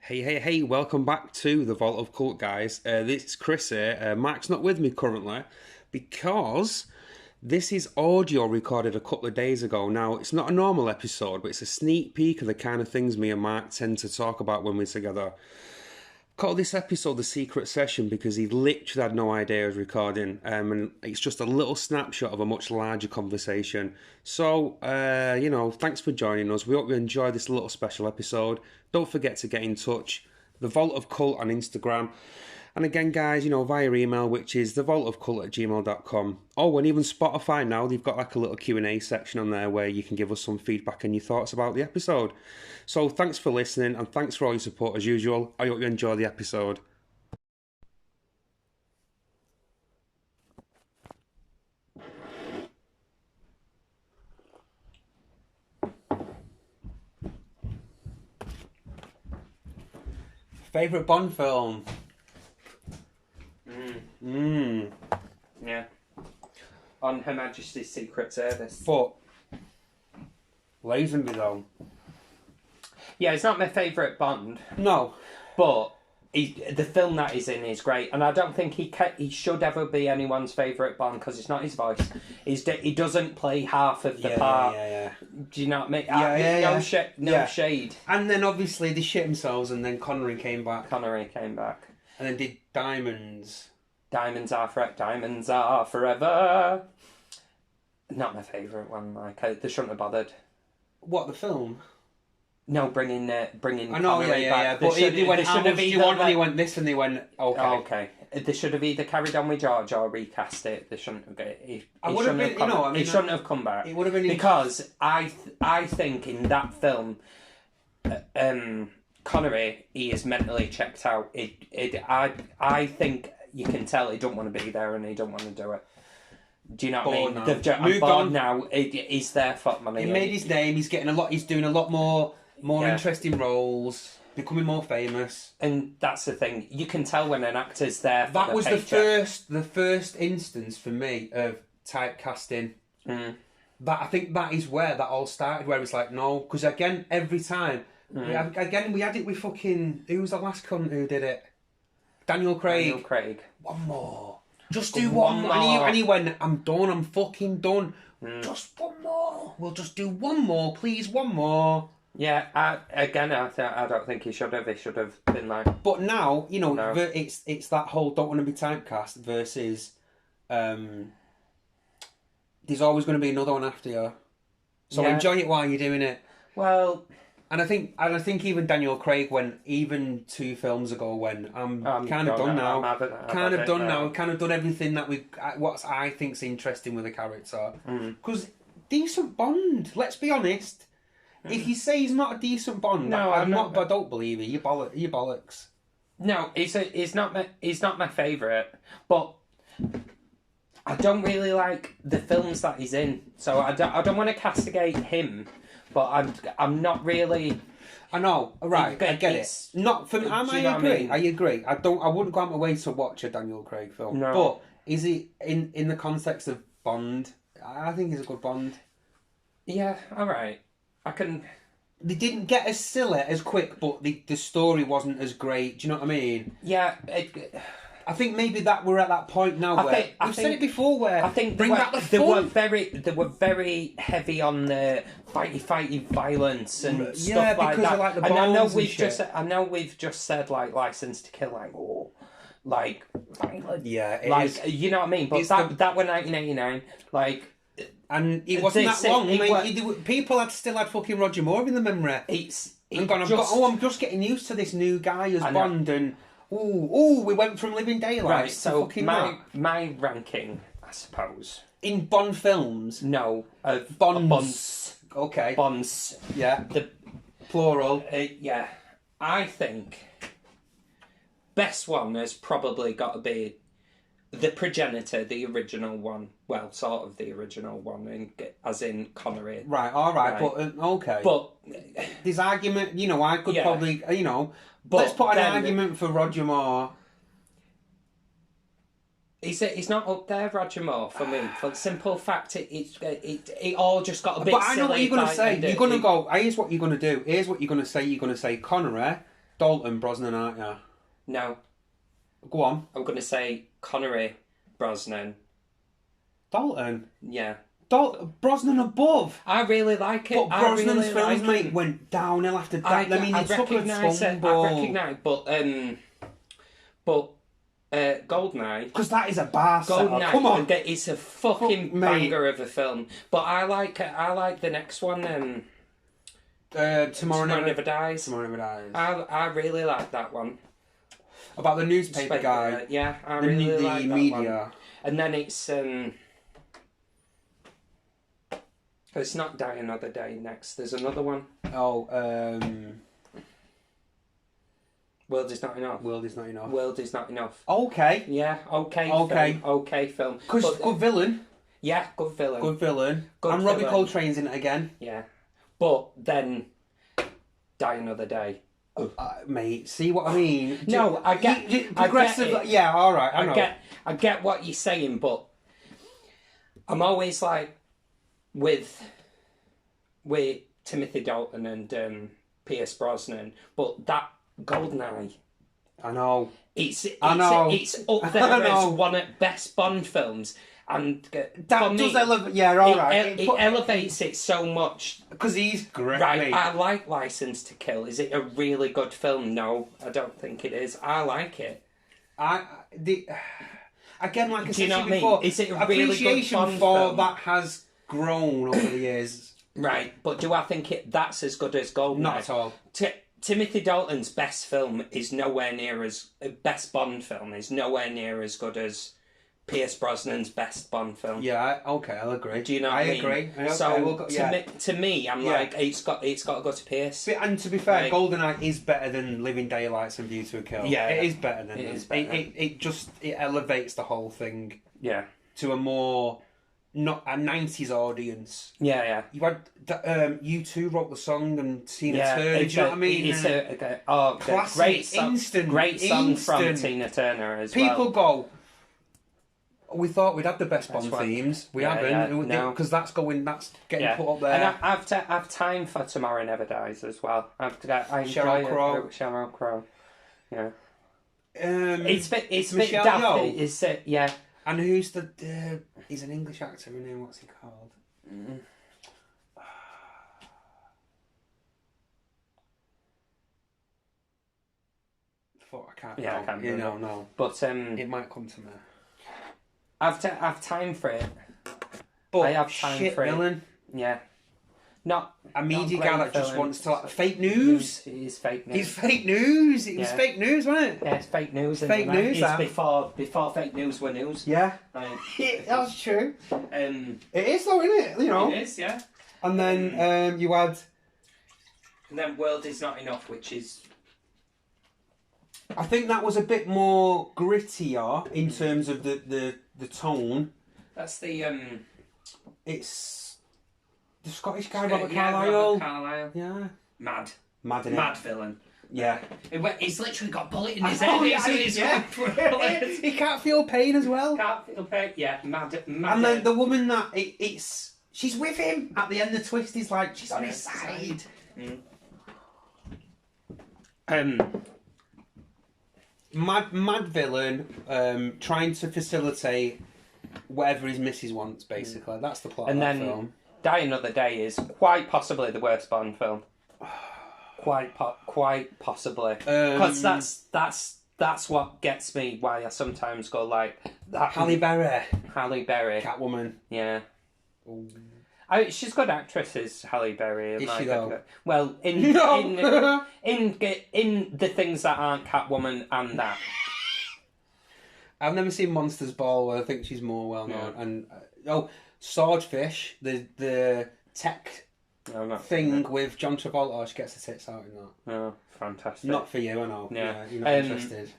Hey, welcome back to the Vault of Cult, guys. This is Chris here. Mark's not with me currently because this is audio recorded a couple of days ago. Now, it's not a normal episode, but it's a sneak peek of the kind of things me and Mark tend to talk about when we're together. Call this episode the secret session because he literally had no idea I was recording, and it's just a little snapshot of a much larger conversation. So, thanks for joining us. We hope you enjoy this little special episode. Don't forget to get in touch. The Vault of Cult on Instagram. And again, guys, via email, which is thevaultofcult@gmail.com. Oh, and even Spotify now, they've got like a little Q&A section on there where you can give us some feedback and your thoughts about the episode. So thanks for listening and thanks for all your support as usual. I hope you enjoy the episode. Favourite Bond film? Yeah. On Her Majesty's Secret Service. But Lazenby though. Yeah, it's not my favourite Bond, No. but the film that he's in is great, and I don't think he should ever be anyone's favourite Bond because it's not his voice. He doesn't play half of the part. Yeah. Do you know what I mean? Yeah. Shade. And then obviously they shit themselves and then Connery came back. Connery came back. And then did Diamonds. Diamonds are forever. Not my favourite one. They shouldn't have bothered. What, the film? No, bringing I know, Connery back. But they went, how much do you want? And he went this, and they went, okay. Oh, okay. They should have either carried on with George or recast it. They shouldn't have. He shouldn't have come back. It would have been because I think in that film, Connery, he is mentally checked out. I think you can tell he don't want to be there and he don't want to do it. Do you know what I mean? Now. I'm bored now. He's there for money. He made his name. He's getting a lot. He's doing a lot more interesting roles. Becoming more famous. And that's the thing. You can tell when an actor's there. For that the was paycheck. the first instance for me of typecasting. That I think that is where that all started. Where it's like no, because again every time we had it with fucking who was the last cunt who did it? Daniel Craig. One more. Just do one more. And he went, I'm done. I'm fucking done. Just one more. We'll just do one more, please. One more. Yeah, I don't think he should have. He should have been like. But now, it's that whole don't want to be typecast versus there's always going to be another one after you. So enjoy it while you're doing it. Well, and I think even Daniel Craig went even 2 films ago when I'm kind of done now. Kind of done everything that what I think's interesting with the character. Because decent Bond, let's be honest. If you say he's not a decent Bond, I don't believe it. You bollocks. No, he's not my favourite, but I don't really like the films that he's in. So I don't want to castigate him, but I'm not really. I know, right? I get it. Not for me. I agree. I agree. I wouldn't go out my way to watch a Daniel Craig film. No. But is he in the context of Bond? I think he's a good Bond. Yeah. All right. They didn't get as silly as quick, but the story wasn't as great. Do you know what I mean? Yeah. I think maybe that we're at that point now where we've said it before. Where I think bring back the fun. They were very heavy on the fighty violence and stuff like that. Of like the and I know shit. we've just said like License to Kill, like violent. Yeah, it like is. You know what I mean. But that were 1989. Like. And it wasn't that long. People still had fucking Roger Moore in the memory. I'm just getting used to this new guy as Bond, and we went from Living Daylights to fucking my ranking, I suppose. In Bond films? No, Bonds. Okay. Bonds. Yeah. The plural. Yeah. I think best one has probably got to be The Progenitor, the original one. Well, sort of the original one, as in Connery. Right, alright, but, okay. But... This argument, I could probably, but let's put an argument for Roger Moore. He's not up there, Roger Moore, for me. For the simple fact, it all just got a bit silly. But I know what you're going to say. You're going to go, here's what you're going to do. Here's what you're going to say. You're going to say Connery, Dalton Brosnan, aren't you? No, Go on. I'm going to say Connery Brosnan. Dalton. Yeah. Brosnan above. I really like it. But I Brosnan's really films, like mate, it. went downhill after that. I mean, I he took a recognise it. tumble. I recognise, but Goldeneye. Because that is a bar setter. Goldeneye. Come on. It's a fucking mate. banger of a film. But I like the next one. Tomorrow Never Dies. Tomorrow Never Dies. I really like that one. About the newspaper guy. Yeah, I really like that media. one. And then it's it's not Die Another Day next. There's another one. World is Not Enough. World is Not Enough. World is Not Enough. Okay. Yeah, okay. Okay. Film, okay film. Because good villain. Yeah, good villain. Good villain. Good and Robbie villain. Coltrane's in it again. Yeah. But then Die Another Day. Mate, see what I mean? No, I get progressive. I get it. Yeah, all right. I know. I get what you're saying, but I'm always like with Timothy Dalton and Pierce Brosnan, but that Goldeneye. I know. It's up there as one of the best Bond films, and that does elevate. Yeah, all right. It elevates it so much because he's great. Right, mate. I like License to Kill. Is it a really good film? No, I don't think it is. I like it. Again, like I Do you said know what I before, mean? Is it a really good appreciation Bond for film? that has grown over the years. Right, but do I think that's as good as Goldeneye? Not at all. Timothy Dalton's best film is nowhere near as best Bond film is nowhere near as good as Pierce Brosnan's best Bond film. Yeah, I'll agree. Do you know what I mean? Agree. So to me, I'm like, it's got to go to Pierce. And to be fair, Right. Goldeneye is better than Living Daylights and View to a Kill. Yeah, it is better than it them. is better. It elevates the whole thing. Yeah. To a more not a 90s audience. Yeah. You had U2 wrote the song and Tina Turner. Do you know what I mean? It's classic, great song, instant, great song from instant. Tina Turner as People well. go. We thought we'd have the best That's Bond right. themes. We Yeah, haven't. no. Because that's getting put up there. And I've time for Tomorrow Never Dies as well. I enjoy Sheryl Crow. Yeah. It's It's a bit Michelle daft. Yeoh. It's yeah. And who's he's an English actor, isn't he? What's he called? I can't. Yeah, I can't remember. No. But It might come to me. I've time for it. But I have time shit for it. villain. Yeah. Not A media not guy great that just villain. wants to fake news. It is fake news. He's fake news. It was Yeah. fake news, wasn't it? Yeah, it's fake news. Fake isn't it? news, It's that. before fake news were news. Yeah. Right. That's true. Um, It is though, isn't it? You know. It is, yeah. And then you had. And then World Is Not Enough, which is I think that was a bit more grittier in terms of the tone. that's the It's the Scottish guy, Robert Robert Carlyle. Carlyle. Yeah. Mad Mad, innit? Mad villain. Yeah. He's literally got a bullet in I his know, head. yeah, He's yeah. bullets. He can't feel pain as well. Can't feel pain. Yeah, mad. And then the woman that she's with him at the end. The twist is like she's on his side. Mad villain, trying to facilitate whatever his missus wants. Basically, that's the plot And of that then film. Die Another Day is quite possibly the worst Bond film. Quite possibly, because that's what gets me. Why I sometimes go like that. Halle Berry, Catwoman. Yeah. Ooh. She's good actress, is Halle Berry. Is she though? Well, in No. in the things that aren't Catwoman and that. I've never seen Monsters Ball, where I think she's more well known. Yeah. And Swordfish, the tech thing with John Travolta. She gets the tits out in that. Oh, fantastic! Not for you, I know. Yeah. You're not interested.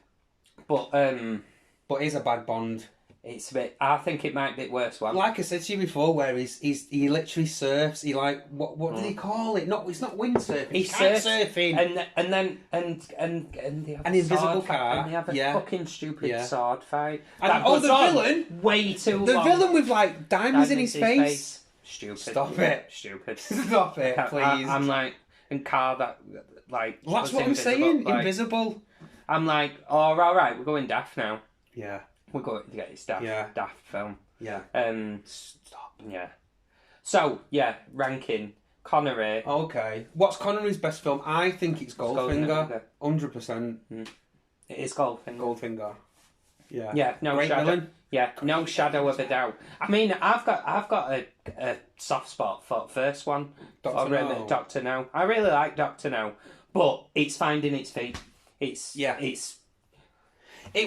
But he's a bad Bond. It's a bit. I think it might be the worst one. Like I said to you before, where he literally surfs. He what do they call it? It's not windsurfing. He's surfing. And then they have an invisible sword car. fight, and they have a fucking stupid sword fight. And that the goes on villain, way too the long. villain with like diamonds in his face. Stupid. Stop it. Stupid. Stop it, please. I'm like, and car like. Well, that's was what I'm invisible, saying. like, Invisible. I'm like, oh, all right, we're going daft now. Yeah. We're going to get this daft, daft film. Yeah. Stop. Yeah. So yeah, ranking Connery. Okay. What's Connery's best film? I think it's Goldfinger. 100%. It is Goldfinger. Goldfinger. Yeah. Yeah. No Great shadow. villain. Yeah. No shadow of a doubt. I mean, I've got a soft spot for the first one. Dr. No. Doctor No. I really like Doctor No, but it's finding its feet. It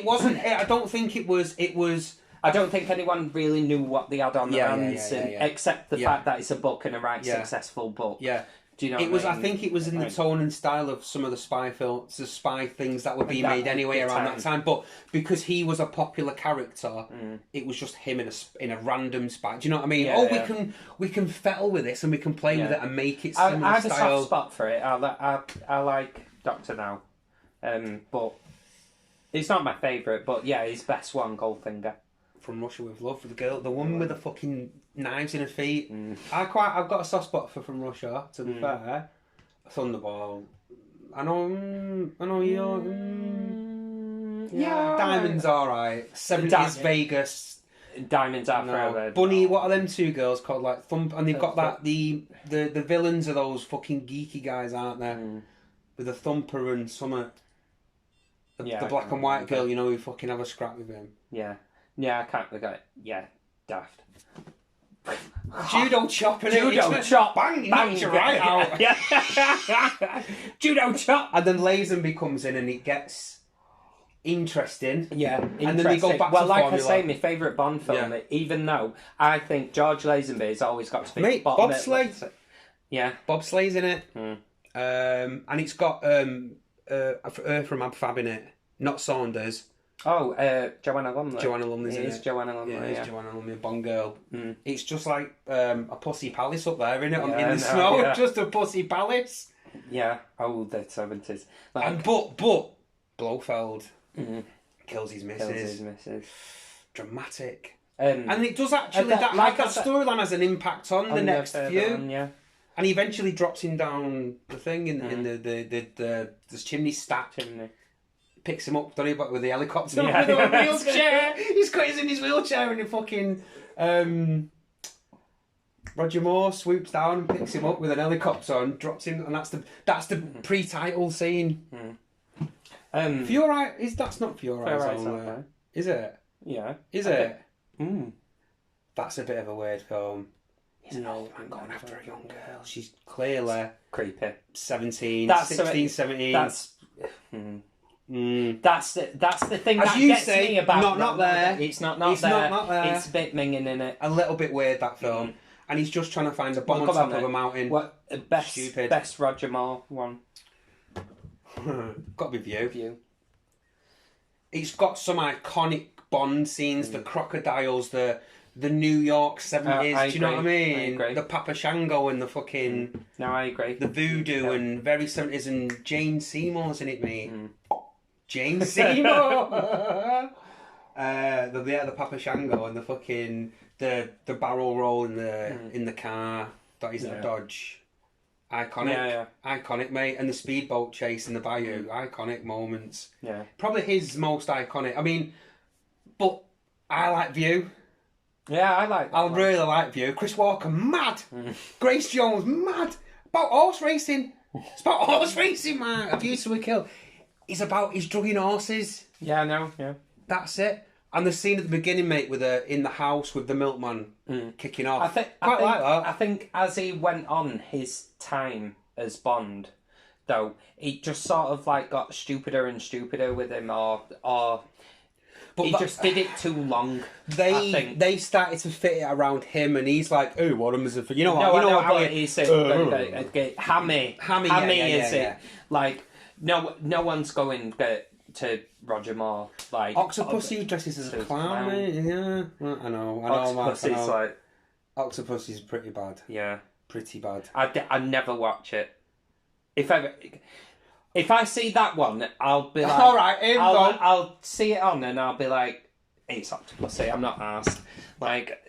wasn't. I don't think it was. It was. I don't think anyone really knew what they had on their hands, except the fact that it's a book and a successful book. Yeah. Do you know? It was. I think it was in the tone and style of some of the spy films, the spy things that were being made anyway around that time. But because he was a popular character, it was just him in a random spy. Do you know what I mean? Yeah, we can fettle with this and we can play with it and make it similar I have style. a soft spot for it. I like Doctor Now, but it's not my favourite. But yeah, his best one, Goldfinger. From Russia with Love, the woman with the fucking knives in her feet. I've got a soft spot for From Russia. To be fair, Thunderball. I know you're. Yeah, Diamond's alright. 70s Vegas. Diamonds are forever. Bunny. What are them two girls called? Like Thump, and they've got that the villains are those fucking geeky guys, aren't they? With the Thumper and Summer. The black and white girl, you know, who fucking have a scrap with him. Yeah. Yeah, I can't look at it. Yeah, daft. Judo chop in it. Judo chop. Bang, knocks you right out. Yeah. Judo chop. And then Lazenby comes in and it gets interesting. Yeah, and then they go back well, to like formula. I say, my favourite Bond film, even though I think George Lazenby has always got to be Mate, Bobsleigh. Yeah. Bobsleigh's in it. And it's got from Ab Fab in it. Not Saunders. Oh, Joanna Lumley. Joanna Lumley's in it. It is Joanna Lumley. Yeah, it is Joanna Lumley, a Bond girl. It's just like a pussy palace up there, isn't it? In the snow, just a pussy palace. Yeah. Oh, the 70s. Like, And but Blofeld kills his missus. Dramatic. And it does actually that storyline has an impact on the next few. Yeah. And he eventually drops him down the thing in the chimney stack. Picks him up, doesn't he? But with the helicopter, with a wheelchair. He's in his wheelchair, and the fucking Roger Moore swoops down and picks him up with an helicopter and drops him. And that's the pre-title scene. For Eyes, that's not For Your Eyes Only, is it? Yeah, is it? That's a bit of a weird film. He's an old man going after a young girl. She's clearly creepy. 17, That's 16, 17. That's the thing As that you gets say, me about not there. It's not It's there. not there. It's a bit minging in it. A little bit weird, that film. And he's just trying to find a bomb on top of a mountain. What Stupid. best Roger Moore one? Got to be View. It's got some iconic Bond scenes, the crocodiles, the New York 70s, do you know what I mean? I agree. The Papa Shango and the fucking... No, I agree. The voodoo and very 70s, and Jane Seymour's in it, mate. Jane Seymour! the Papa Shango and the fucking... The barrel roll in the car. That is a Dodge. Iconic. Iconic, mate. And the speedboat chase in the bayou. Iconic moments. Yeah. Probably his most iconic. I mean, but I like View. Yeah, I really like View. Chris Walker, mad. Grace Jones, mad. About horse racing. It's about horse racing, man. A View to a Kill. It's about his drugging horses. Yeah, I know. Yeah. That's it. And the scene at the beginning, mate, with in the house with the milkman kicking off. I think like that. I think as he went on his time as Bond, though, it just sort of like got stupider and stupider with him, or but he just did it too long. They started to fit it around him, and he's like, "Oh, what am I for?" You know what? He's hammy is it? Like no one's going to Roger Moore, like Octopussy dresses as a clown, mate. Yeah, I know. Octopussy's like Octopussy's pretty bad. Yeah, pretty bad. I never watch it. If I see that one, I'll be like, all right, I'll see it on and I'll be like, it's Octopussy. I'm not arsed. Like,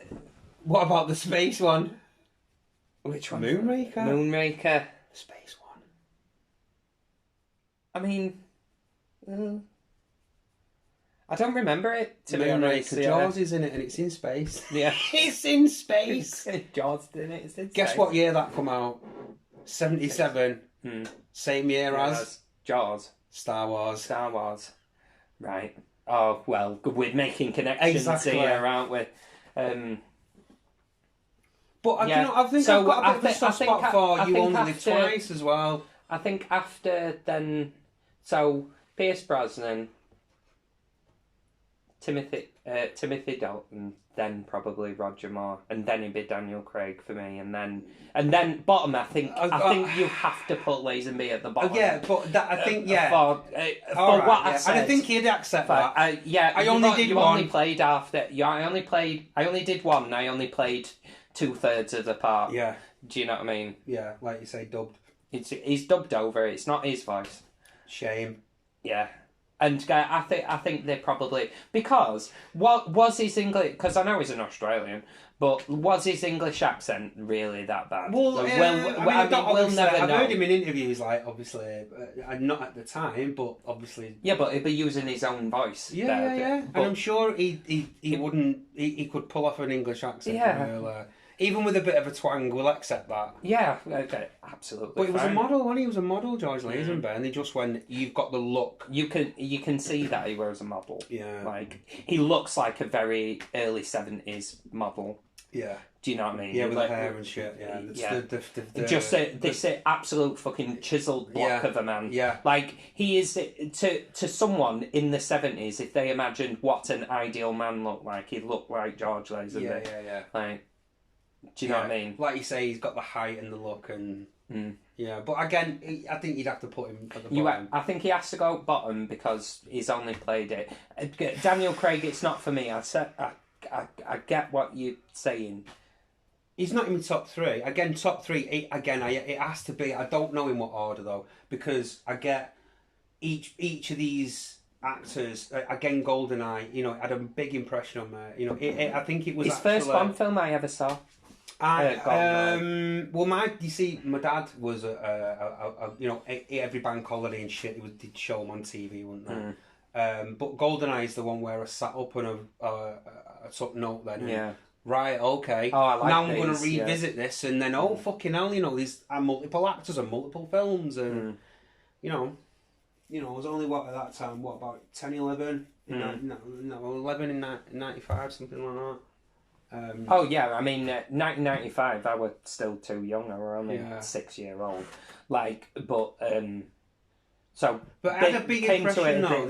what about the space one? Which one? Moonraker. Space one. I mean, I don't remember it, to be honest. Jaws is in it, and it's in space. Yeah. It's in space. Jaws, didn't it? It's in Guess space. what year that come out? 77. Same year as Jaws. Star Wars. Star Wars. Right. Oh, well, we're making connections here, aren't we? But yeah. you know, I think So I've got a bit of a soft spot for I You think Only Live after- Twice as well. I think after then, so Pierce Brosnan, Timothy Dalton, then probably Roger Moore, and then it'd be Daniel Craig for me, and then bottom. I think you have to put Lazenby at the bottom. Yeah, but that, I think for right, what I said. and I think he'd accept that. I only one. played after. Yeah, I only did one. And I only played 2/3 of the part. Yeah. Do you know what I mean? Yeah, like you say, dubbed. He's dubbed over. It's not his voice. Shame. Yeah. And I think they probably, because what was his English, because I know he's an Australian, but was his English accent really that bad? Well, Like, we'll never I've know. heard him in interviews, like obviously, not at the time, but obviously. Yeah, but he'd be using his own voice. Yeah. But, And I'm sure he wouldn't. He could pull off an English accent. Yeah. Even with a bit of a twang, we'll accept that. Yeah, okay, absolutely. But he was a fine. model, wasn't he? He was a model, George Lazenby, and they just went, "You've got the look." You can see that he was a model. Yeah. Like, he looks like a very early 70s model. Yeah. Do you know what I mean? Yeah, with like, the hair and shit. Yeah. Yeah. Just this absolute fucking chiseled block of a man. Yeah. Like, he is, to someone in the 70s, if they imagined what an ideal man looked like, he looked like George Lazenby. Yeah. Like, do you know what I mean? Like you say, he's got the height and the look, and yeah. But again, I think you'd have to put him at the bottom. I think he has to go bottom because he's only played it. Daniel Craig, it's not for me. I get what you're saying. He's not in my top three. Again, top three. It has to be. I don't know in what order though, because I get each of these actors. Again, GoldenEye. You know, had a big impression on me. You know, I think it was his first Bond film I ever saw. Well, my dad was every bank holiday and shit. He did show him on TV, wouldn't they? But GoldenEye is the one where I sat up and I took note then. Yeah. Right, okay. Oh, I like now I'm these, going to revisit this, and then fucking hell, you know, these are multiple actors and multiple films, and you know, I was only at that time about 10, 11, 11 in 95, something like that. Oh yeah, I mean, 1995. I was still too young. I was only 6 years old. Like, but But it had a big impression though.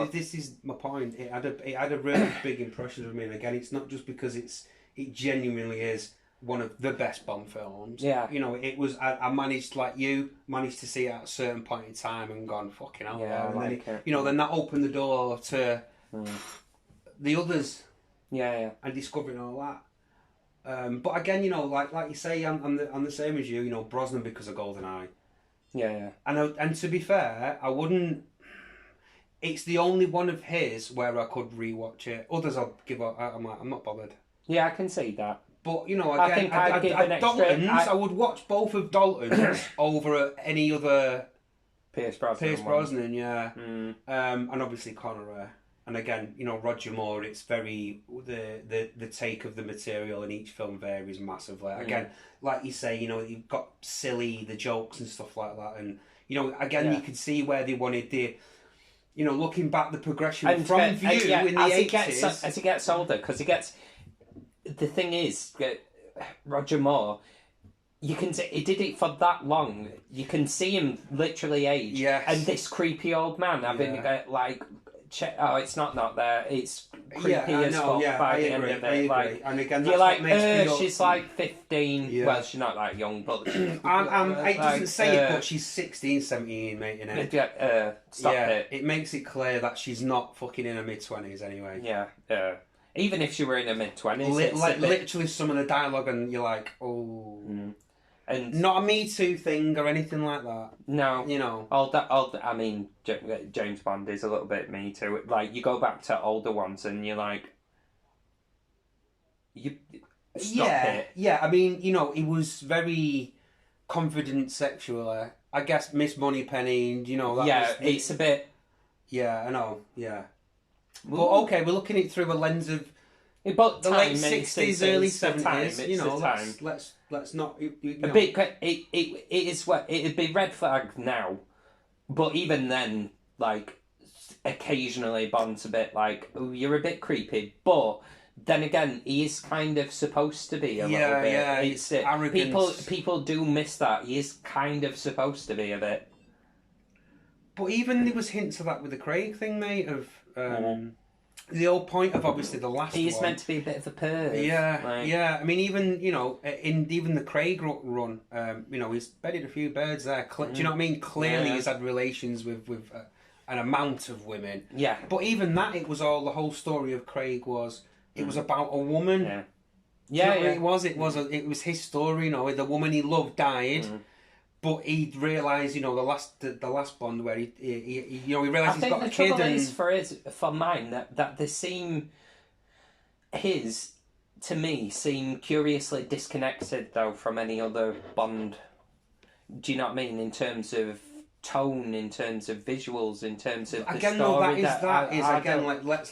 This is my point. It had a really big impression of me. And again, it's not just because it genuinely is one of the best Bond films. Yeah. You know, it was. I managed to see it at a certain point in time and gone fucking hell. Yeah, and then then that opened the door to the others. Yeah. And discovering all that. But again, you know, like you say, I'm the same as you. You know, Brosnan because of GoldenEye. Yeah. And to be fair, I wouldn't. It's the only one of his where I could rewatch it. Others I'll give up. I'm not bothered. Yeah, I can see that. But you know, again, I think I'd give an extra. Dalton's, I would watch both of Dalton's over any other. Pierce Brosnan. Yeah. And obviously Connery. And again, you know, Roger Moore. It's very the take of the material in each film varies massively. Again, like you say, you know, you've got silly the jokes and stuff like that, and you know, again, you could see where they wanted the, you know, looking back the progression in the 80s. As he gets older, because the thing is, Roger Moore. You can see he did it for that long. You can see him literally age. Yes. And this creepy old man having it's not there. It's creepy as fuck by the end of it. Like, and again, you're that's like, she's like 15. Yeah. Well, she's not that young, but it doesn't say it, but she's 16, 17, mate. In it. Stop it. It makes it clear that she's not fucking in her mid-20s anyway. Yeah. Even if she were in her mid-20s, literally some of the dialogue, and you're like, oh. And not a Me Too thing or anything like that. No, you know. I mean, James Bond is a little bit Me Too. Like, you go back to older ones, and you're like, stop it. Yeah. I mean, you know, he was very confident sexually, I guess Miss Moneypenny, you know, it's a bit. Yeah, I know. Yeah, but okay, we're looking at it through a lens of But the late '60s, early '70s. You know, let's not. You know. A bit. It is what it'd be red flag now, but even then, like occasionally Bond's a bit like, oh, you're a bit creepy, but. Then again, he is kind of supposed to be a little bit. Yeah, it's arrogance. People do miss that. He is kind of supposed to be a bit. But even there was hints of that with the Craig thing, mate. Of the whole point of obviously the last. He's one. Meant to be a bit of a perv. Yeah, yeah. I mean, even in even the Craig run, he's bedded a few birds there. Do you know what I mean? Clearly, he's had relations with an amount of women. Yeah. But even that, it was all the whole story of Craig was. It was about a woman. Yeah. Yeah, it was. It was his story. The woman he loved died, but he realised, the last Bond where he realised he's got a kid. I think the trouble is for mine that they seem to me seem curiously disconnected though from any other Bond. Do you know what I mean? In terms of tone, in terms of visuals, in terms of the again, story.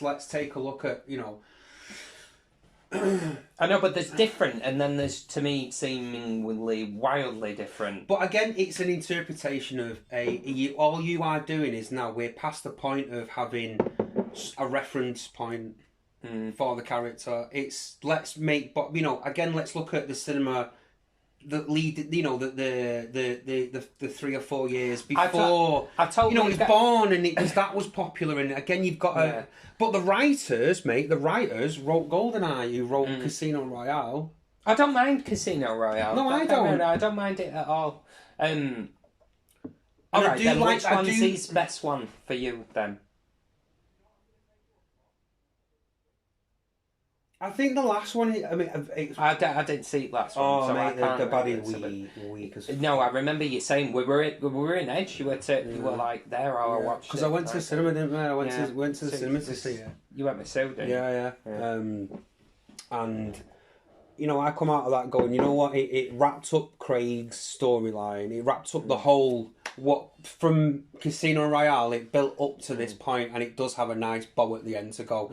Let's take a look at I know, but there's different, and then there's, to me, seemingly wildly different. But again, it's an interpretation of all you are doing is now we're past the point of having a reference point for the character. It's let's look at the cinema that lead, the 3 or 4 years before he was born, and that was popular. And again, you've got but the writers wrote GoldenEye, who wrote Casino Royale. I don't mind Casino Royale. No, I don't. I don't mind it at all. All right, then which one's his best one for you then? I think the last one. I mean, I didn't see it last one. Oh, so mate, the body weak as. No, I remember you saying we were in Edge. You were like there. I watched because I went to the cinema, didn't I? I went to the cinema to see it. You went with Sue, didn't you? Yeah. And I come out of that going, you know what? It wrapped up Craig's storyline. It wrapped up the whole from Casino Royale. It built up to this point, and it does have a nice bow at the end to go.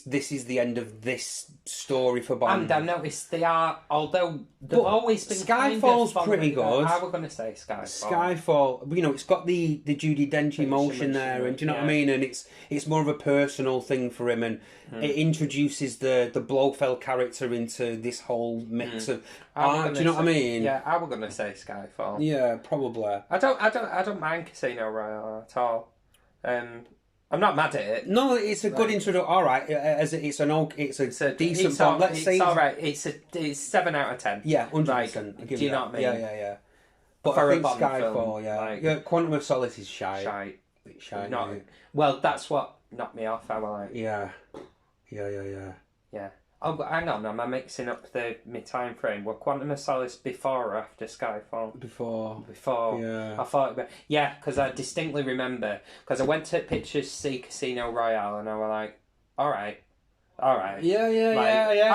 This is the end of this story for Bond. And I noticed they are, although they've always been Skyfall's pretty good. I was going to say Skyfall. Skyfall, it's got the Judi Dench emotion there, and do you know what I mean? And it's more of a personal thing for him, and it introduces the Blofeld character into this whole mix of. Do you know what I mean? Yeah, I was going to say Skyfall. Yeah, probably. I don't mind Casino Royale at all. I'm not mad at it. No, it's a good intro. All right, it's a decent Bond. Let's say it's all right. It's 7 out of 10. Yeah, 100%. Do you know what I mean? Yeah. But for I think a Bond Skyfall, film, yeah, Quantum of Solace is shy. Well, that's what knocked me off. I was like, yeah. Oh, but hang on, am I mixing up my time frame? Were Quantum of Solace before or after Skyfall? Before. Yeah. I thought because I distinctly remember, because I went to pictures to see Casino Royale, and I was like, all right. Yeah. All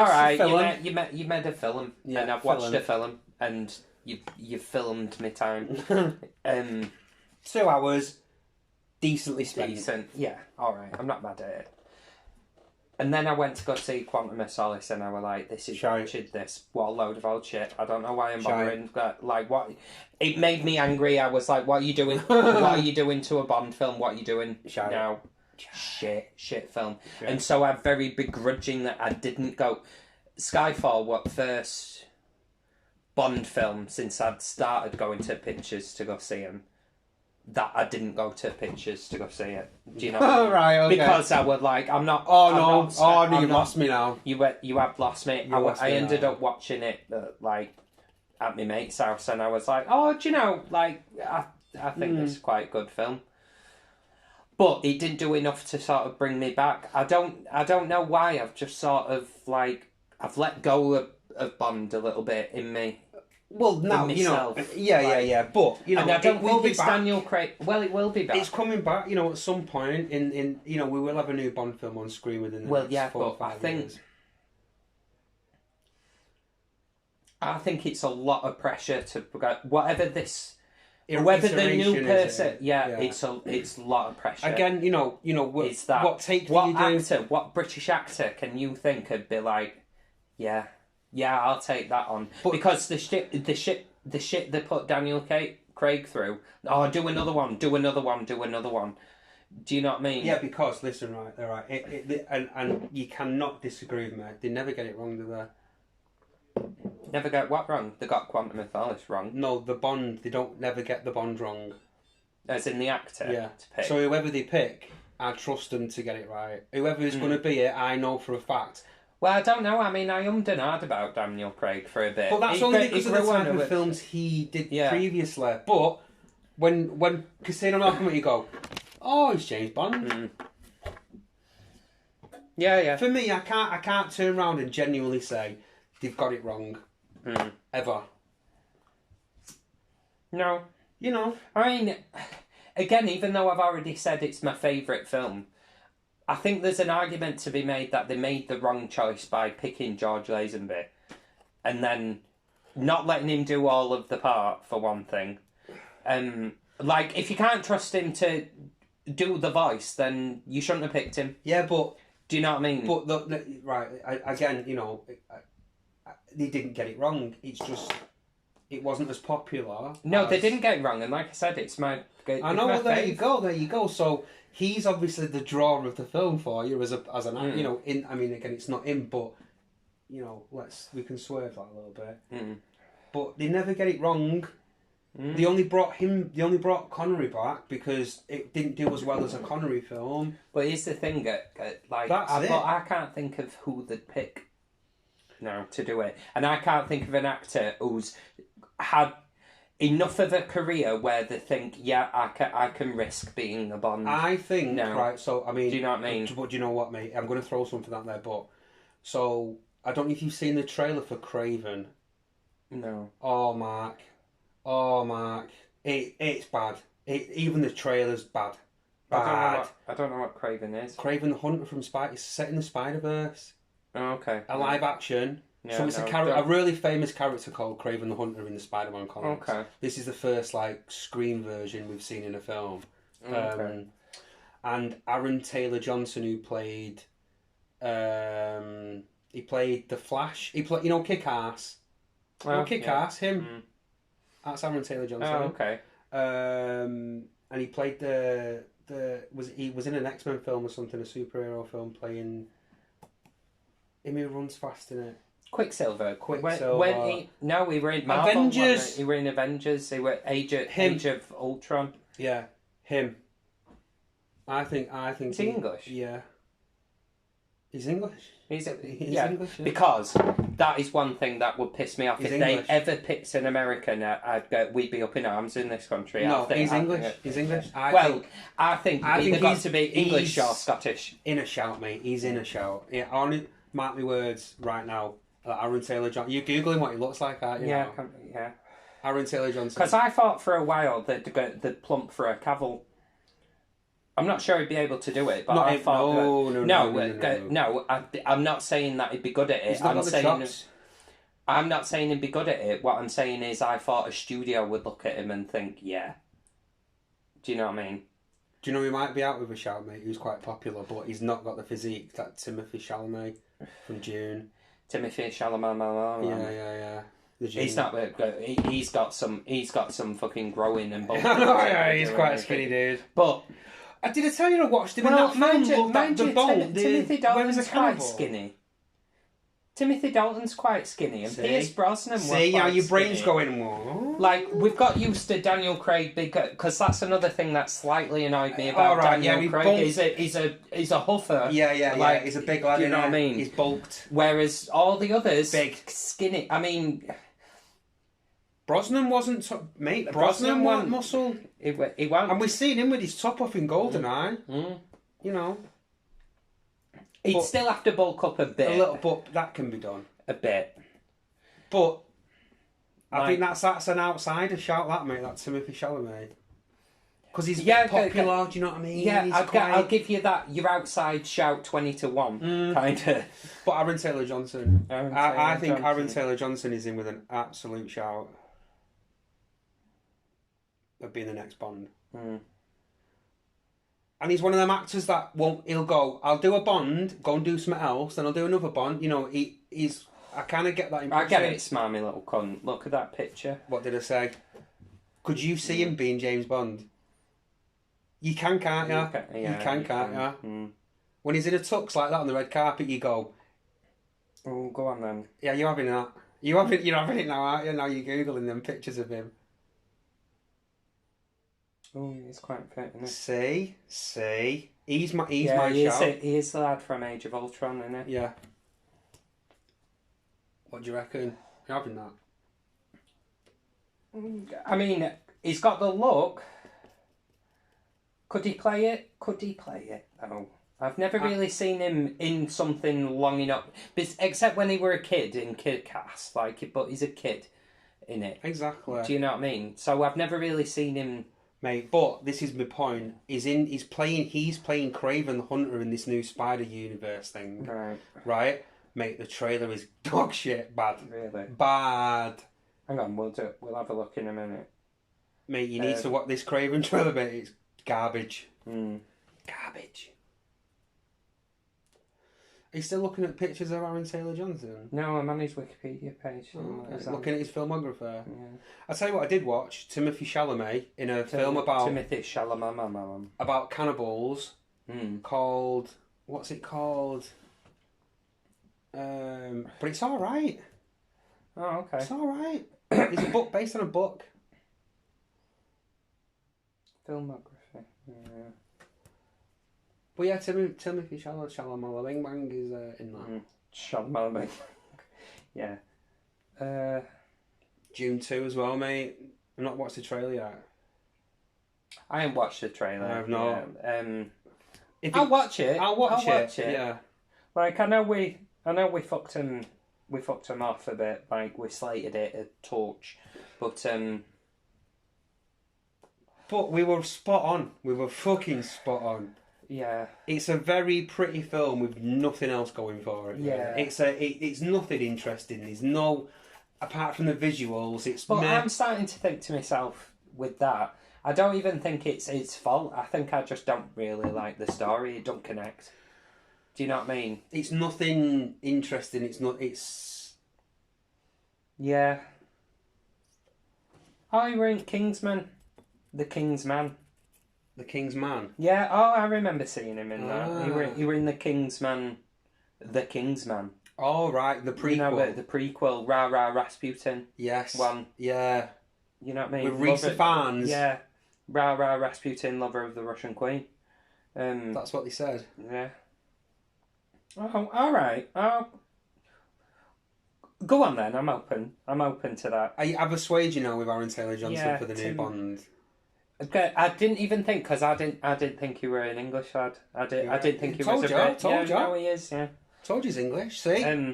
right, you made a film, and I've watched a film, and you filmed my time. 2 hours, decently spent. Decent, yeah. All right, I'm not mad at it. And then I went to go see Quantum of Solace, and I was like, "This is wretched. This what a load of old shit. I don't know why I'm bothering. Like what? It made me angry. I was like, "What are you doing? What are you doing to a Bond film? What are you doing now? Shit film." Shit. And so I'm very begrudging that I didn't go. Skyfall, what first Bond film since I'd started going to pictures to go see him. That I didn't go to pictures to go see it. Do you know? Oh, right, okay. Because I was like, I'm not. You've lost me now. You have lost me. I ended up watching it at my mate's house, and I was like, oh, do you know? Like, I think this is quite a good film. But it didn't do enough to sort of bring me back. I don't know why. I've just sort of I've let go of Bond a little bit in me. Well, now yeah. But and I don't think it's Daniel Craig. Well, it will be back. It's coming back. At some point in we will have a new Bond film on screen within the next 4 or 5 years. I think it's a lot of pressure to whatever this whether the new iteration, person, yeah. it's a lot of pressure. Again, It's that. what take do What you do? actor, what British actor can you think would be like, yeah, I'll take that on, because the shit they put Daniel Craig through. Oh, do another one. Do you know what I mean? Yeah, because listen, right, and you cannot disagree with me. They never get it wrong, do they? Never get what wrong? They got Quantum of Solace wrong. No, the Bond. They don't never get the Bond wrong. As in the actor. Yeah. To pick. So whoever they pick, I trust them to get it right. Whoever is going to be it, I know for a fact. Well, I don't know. I mean, I ummed and ahed about Daniel Craig for a bit. But that's only because of the type of films he did previously. But when Casino Royale, you go, oh, it's James Bond. Yeah. For me, I can't turn around and genuinely say they've got it wrong. Ever. No. I mean, again, even though I've already said it's my favourite film, I think there's an argument to be made that they made the wrong choice by picking George Lazenby and then not letting him do all of the part, for one thing. Like, if you can't trust him to do the voice, then you shouldn't have picked him. Yeah, but... Do you know what I mean? But, again, they didn't get it wrong. It's just... It wasn't as popular. No, they didn't get it wrong, and like I said, it's my... I know, well, there you go. So, he's obviously the draw of the film for you as an actor. I mean, again, it's not him, but, we can swerve that a little bit. But they never get it wrong. They only brought Connery back because it didn't do as well as a Connery film. But here's the thing, I can't think of who they'd pick now to do it. And I can't think of an actor who's had enough of a career where they think, I can risk being a Bond. I think, right, so, I mean... Do you know what I mean? But do you know what, mate? I'm going to throw something out there, but... So, I don't know if you've seen the trailer for Craven. No. Oh, Mark. It's bad. Even the trailer's bad. I don't know what Craven is. Craven the Hunter from It's set in the Spider-Verse. Oh, okay. A live action... So it's a really famous character called Craven the Hunter in the Spider-Man comics. Okay. This is the first screen version we've seen in a film. Okay. And Aaron Taylor Johnson, who played, he played the Flash. He played, Kick-Ass. Kick-Ass, him. That's Aaron Taylor Johnson. Oh, okay. And he played he was in an X-Men film or something, a superhero film, playing him who runs fast in it. Quicksilver. We were in Marvel. Avengers. He were in Avengers. They were Age of Ultron. Yeah, him. I think. Is he English? Yeah. He's English. He's English. Yeah. Because that is one thing that would piss me off. If English. They ever picked an American, we'd be up in arms in this country. He's English. He's English. I think either got to be English or Scottish. In a shout, mate. He's in a shout. Yeah, only mark my words right now. Aaron Taylor Johnson. You're googling what he looks like, aren't you? Yeah. Aaron Taylor Johnson. Because I thought for a while they'd plump for a Cavill. I'm not sure he'd be able to do it, but I thought no. I'm not saying that he'd be good at it. I'm not saying he'd be good at it. What I'm saying is, I thought a studio would look at him and think, yeah. Do you know what I mean? Do you know he might be out with a shout, mate, who's quite popular, but he's not got the physique that Timothée Chalamet from June. Timothée Chalamet. Yeah. He's not. He's got some fucking growing and bulk. He's quite a skinny dude. But did I tell you I watched him in that film? Timothy Dalton's quite skinny. Timothy Dalton's quite skinny, and Pierce Brosnan was quite how your brain's skinny. Going, what? Like, we've got used to Daniel Craig because that's another thing that slightly annoyed me about Daniel Craig. He's a huffer. Yeah. He's a big lad. You know what I mean? He's bulked. Whereas all the others, big, skinny. I mean, Brosnan wasn't, mate. Brosnan wasn't muscle. He won't. And we've seen him with his top off in GoldenEye. You know. He'd still have to bulk up a bit. A little, but that can be done. A bit. But I think that's an outsider shout, that, mate, that Timothée Chalamet. Because he's popular, do you know what I mean? Yeah, I'll give you that. You're outside shout 20-1, kind of. But Aaron Taylor Johnson. I think Aaron Taylor Johnson is in with an absolute shout. of being the next Bond. Mm. And he's one of them actors that won't. He'll go, I'll do a Bond, go and do something else, then I'll do another Bond. You know, he's. I kind of get that impression. I get it, smarmy little cunt. Look at that picture. What did I say? Could you see him being James Bond? You can, can't you? You can, can't you? Mm. When he's in a tux like that on the red carpet, you go, oh, go on then. yeah, you're having that. You're having it now, aren't you? Now you're Googling them pictures of him. Oh, he's quite fit, isn't he? See? He's my he shout. He is the lad from Age of Ultron, isn't he? Yeah. What do you reckon? You're having that? I mean, he's got the look. Could he play it? No. I've never really seen him in something long enough, except when he were a kid in Kid Cast, but he's a kid in it. Exactly. Do you know what I mean? So I've never really seen him, mate. But this is my point. He's playing Kraven the Hunter in this new Spider Universe thing. Right? Mate, the trailer is dog shit bad. Really? Bad. Hang on, we'll have a look in a minute. Mate, you need to watch this Kraven trailer, mate. It's garbage. Garbage. Are you still looking at pictures of Aaron Taylor Johnson? No, I'm on his Wikipedia page. Looking at his filmographer. Yeah. I'll tell you what I did watch. Timothy Chalamet in a film about... Timothy Chalamet. About cannibals. Called... What's it called? But it's alright. Oh, okay. It's alright. It's a book based on a book. Filmography. Yeah. But yeah, Timothy Chalamet Bing Bang is in that. Chalamet. Yeah. June 2 as well, mate. I've not watched the trailer yet. I haven't watched the trailer. I have not. Yeah. I'll watch it. I'll watch it. Yeah. Like I know we fucked him off a bit. Like we slated it a torch, but we were spot on. We were fucking spot on. Yeah. It's a very pretty film with nothing else going for it. Yeah. It's nothing interesting. There's no, apart from the visuals. But I'm starting to think to myself with that. I don't even think it's its fault. I think I just don't really like the story. It don't connect. Do you know what I mean? It's nothing interesting. It's. Yeah. Oh, you were in Kingsman. The King's Man. The King's Man? Yeah, oh, I remember seeing him in that. You were in The King's Man. The King's Man. Oh, right, the prequel. You know, the prequel, Rah Rah Rasputin. Yes. One. Yeah. You know what I mean? With Risa Fans. Yeah. Rah Rah Rasputin, lover of the Russian Queen. That's what they said. Yeah. Oh, alright. Oh. Go on then, I'm open to that. I've persuaded you now with Aaron Taylor Johnson for the new Bond. Okay, I didn't even think, because I didn't think you were an English lad. I didn't think he was a Brit. Told you. No, he is, yeah. Told you he's English, see?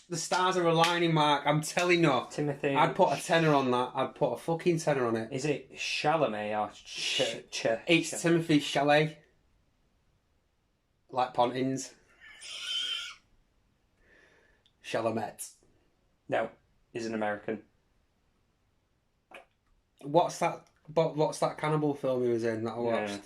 The stars are aligning, Mark. I'm telling you. Timothy. I'd put a tenner on that. I'd put a fucking tenner on it. Is it Chalamet or It's Timothy Chalamet. Like Pontins. Chalamet. No, he's an American. What's that cannibal film he was in that I watched? Yeah.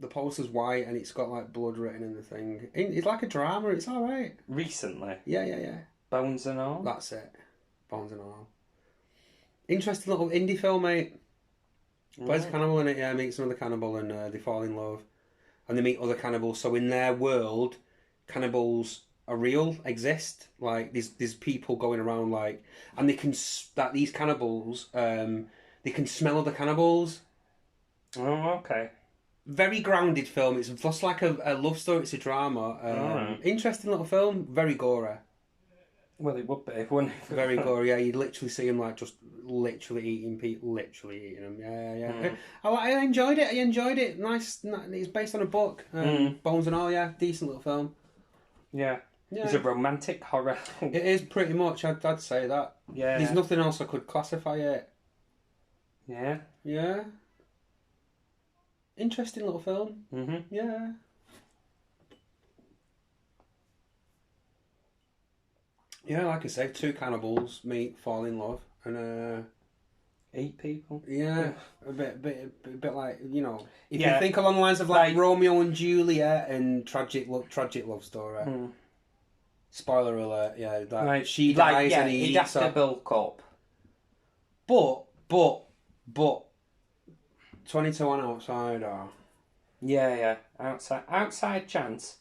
The poster's white and it's got like blood written in the thing. It's like a drama. It's all right. Recently. Yeah. Bones and All. That's it. Bones and All. Interesting little indie film, mate. Plays a cannibal in it. Yeah, meets another cannibal and they fall in love, and they meet other cannibals. So in their world, cannibals are real, exist. Like there's people going around like, and these cannibals they can smell other cannibals. Oh, okay. Very grounded film. It's just like a love story. It's a drama. Interesting little film. Very gory. Well, it would be, wouldn't it? Very gory. Yeah, you'd literally see him like just literally eating people, literally eating them. Yeah. I enjoyed it. Nice. It's based on a book. Bones and All. Yeah, decent little film. Yeah. It's a romantic horror. It is pretty much. I'd say that. Yeah. There's nothing else I could classify it. Yeah. Yeah. Interesting little film. Mm-hmm. Yeah. Yeah, like I say, two cannibals meet, fall in love, and 8 people. Yeah, a bit like, you know, if Yeah. you think along the lines of like Like- Romeo and Juliet and tragic love story. Mm. Spoiler alert, yeah, that Like, she dies and he he'd have eats to her. bulk up. But 22 on outside or Yeah. Outside chance.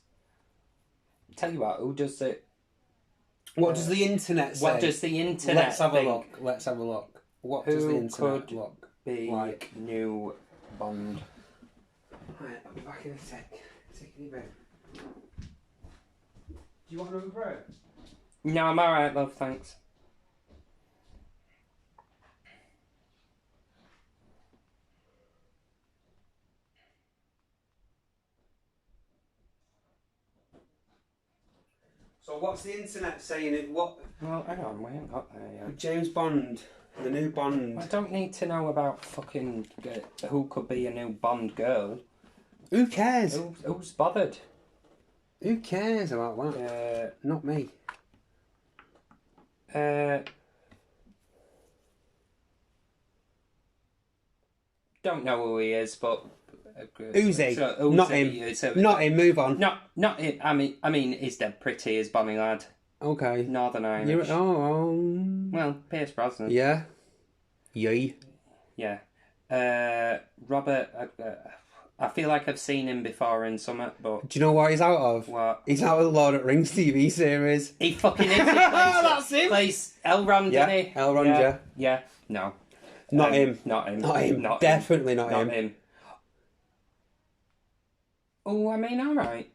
Tell you what, who does it? what does the internet say? What does the internet Let's have think? a look. Let's have a look. What does Who the internet could look be like? new Bond? Right, I'll be back in a sec. Take it back. Do you want another bread? No, I'm alright, love, thanks. So what's the internet saying? What Well, hang on, we ain't got there yet. James Bond, the new Bond? I don't need to know about fucking who could be a new Bond girl. Who cares? Who's bothered? Who cares about that? Not me. Don't know who he is, but Who's he? Not him. Not him. Move on. Not him. I mean, he's dead pretty, is Bonnie lad. Okay. Northern Irish. Well, Pierce Brosnan. Yeah. Yay. Yeah. Robert. I feel like I've seen him before in something, but Do you know what he's out of? what? He's out of the Lord of the Rings TV series. He fucking is. He plays, That's him. Plays Elrond, Yeah, didn't he? Elrond, yeah. Yeah. No. Not him. Not him. Not him. Not Definitely not Not him. him. Oh, I mean, all right.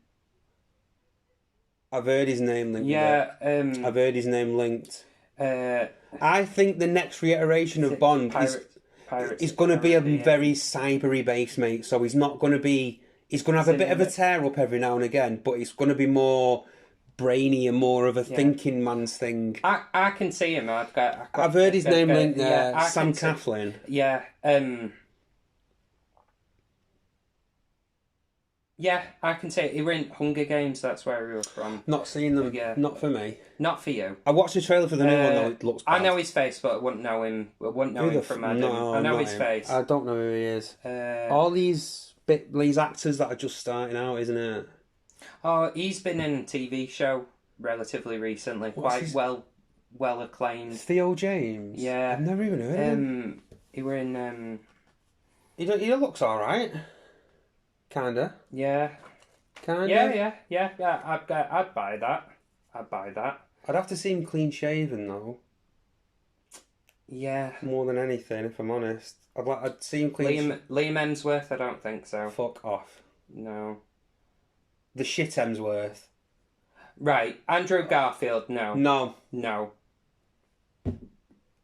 I've heard his name linked. Yeah. I've heard his name linked. Uh, I think the next reiteration of Bond is going to be a very cybery base, mate. So he's not going to be. He's going to have a bit of a tear up every now and again, but it's going to be more brainy and more of a thinking man's thing. I can see him. I've heard his name linked there. Yeah, Sam Claflin. Yeah. Yeah, I can see it. He were in Hunger Games. That's where he was from. Not seen them. Yeah. Not for me. Not for you. I watched the trailer for the new one. Though it looks bad. I know his face, but I wouldn't know him. I wouldn't know him from Adam. No, I know not his him. face. I don't know who he is. All these actors that are just starting out, isn't it? Oh, he's been in a TV show relatively recently. Quite well acclaimed. Theo James. Yeah. I've never even heard of him. He were in. He looks all right. Kinda. Yeah. Kinda. Yeah. I'd buy that. I'd have to see him clean shaven though. Yeah. More than anything, if I'm honest. I'd see him clean. Liam Hemsworth, I don't think so. Fuck off. No. The shit Hemsworth. Right, Andrew Garfield. No. No.